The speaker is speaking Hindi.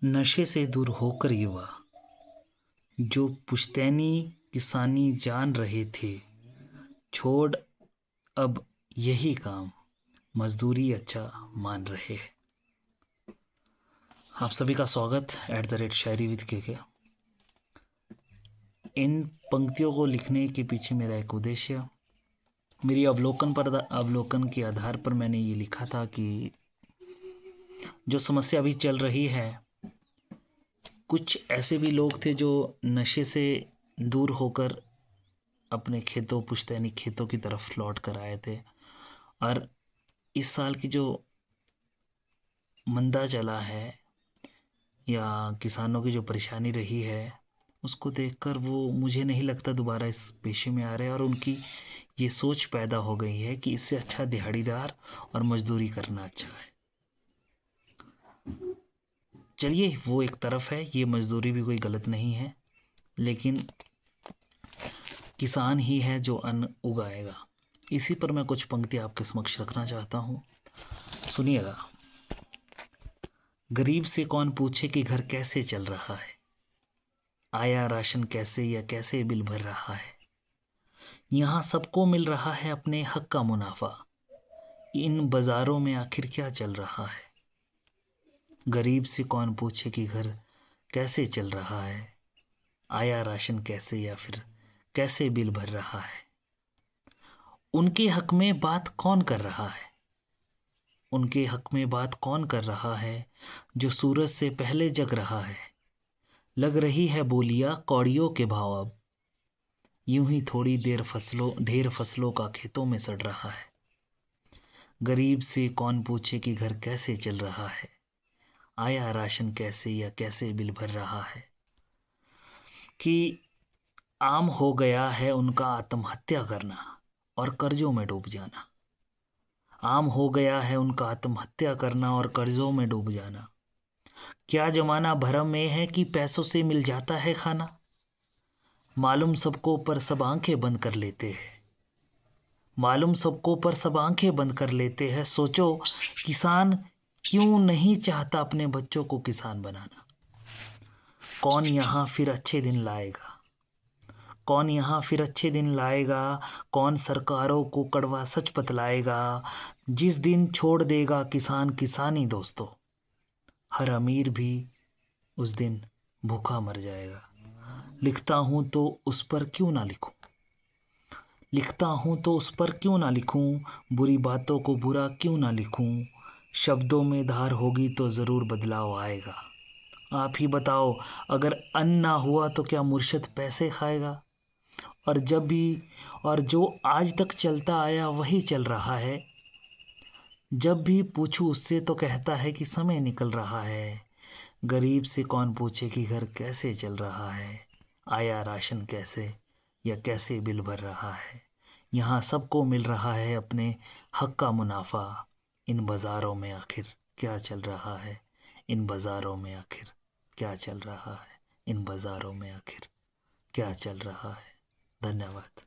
नशे से दूर होकर युवा जो पुश्तैनी किसानी जान रहे थे, छोड़ अब यही काम मजदूरी अच्छा मान रहे हैं। आप सभी का स्वागत @शायरी विद के। इन पंक्तियों को लिखने के पीछे मेरा एक उद्देश्य, मेरी अवलोकन के आधार पर मैंने ये लिखा था कि जो समस्या अभी चल रही है, कुछ ऐसे भी लोग थे जो नशे से दूर होकर अपने खेतों पुश्तैनी खेतों की तरफ लौट कर आए थे। और इस साल की जो मंदा चला है या किसानों की जो परेशानी रही है, उसको देखकर वो मुझे नहीं लगता दोबारा इस पेशे में आ रहे हैं। और उनकी ये सोच पैदा हो गई है कि इससे अच्छा दिहाड़ीदार और मजदूरी करना अच्छा है। चलिए, वो एक तरफ है, ये मजदूरी भी कोई गलत नहीं है, लेकिन किसान ही है जो अन्न उगाएगा। इसी पर मैं कुछ पंक्ति आपके समक्ष रखना चाहता हूँ, सुनिएगा। गरीब से कौन पूछे कि घर कैसे चल रहा है, आया राशन कैसे या कैसे बिल भर रहा है। यहाँ सबको मिल रहा है अपने हक का मुनाफा, इन बाजारों में आखिर क्या चल रहा है। गरीब से कौन पूछे कि घर कैसे चल रहा है, आया राशन कैसे या फिर कैसे बिल भर रहा है। उनके हक में बात कौन कर रहा है, उनके हक में बात कौन कर रहा है, जो सूरज से पहले जग रहा है। लग रही है बोलियां कौड़ियों के भाव, अब यूं ही थोड़ी ढेर फसलों का खेतों में सड़ रहा है। गरीब से कौन पूछे कि घर कैसे चल रहा है, आया राशन कैसे या कैसे बिल भर रहा है। कि आम हो गया है उनका आत्महत्या करना और कर्जों में डूब जाना। आम हो गया है उनका आत्महत्या करना और कर्जों में डूब जाना। क्या जमाना भरम में है कि पैसों से मिल जाता है खाना। मालूम सबको पर सब आंखें बंद कर लेते हैं, मालूम सबको पर सब आंखें बंद कर लेते हैं। सोचो किसान क्यों नहीं चाहता अपने बच्चों को किसान बनाना। कौन यहाँ फिर अच्छे दिन लाएगा, कौन यहाँ फिर अच्छे दिन लाएगा। कौन सरकारों को कड़वा सच बतलाएगा। जिस दिन छोड़ देगा किसान किसानी दोस्तों, हर अमीर भी उस दिन भूखा मर जाएगा। लिखता हूँ तो उस पर क्यों ना लिखूं, लिखता हूँ तो उस पर क्यों ना लिखूं। बुरी बातों को बुरा क्यों ना लिखूं। शब्दों में धार होगी तो ज़रूर बदलाव आएगा। आप ही बताओ, अगर अन्न ना हुआ तो क्या मुर्शिद पैसे खाएगा। और जब भी और जो आज तक चलता आया वही चल रहा है। जब भी पूछूं उससे तो कहता है कि समय निकल रहा है। गरीब से कौन पूछे कि घर कैसे चल रहा है, आया राशन कैसे या कैसे बिल भर रहा है। यहाँ सबको मिल रहा है अपने हक का मुनाफा, इन बाज़ारों में आखिर क्या चल रहा है। इन बाज़ारों में आखिर क्या चल रहा है। इन बाज़ारों में आखिर क्या चल रहा है। धन्यवाद।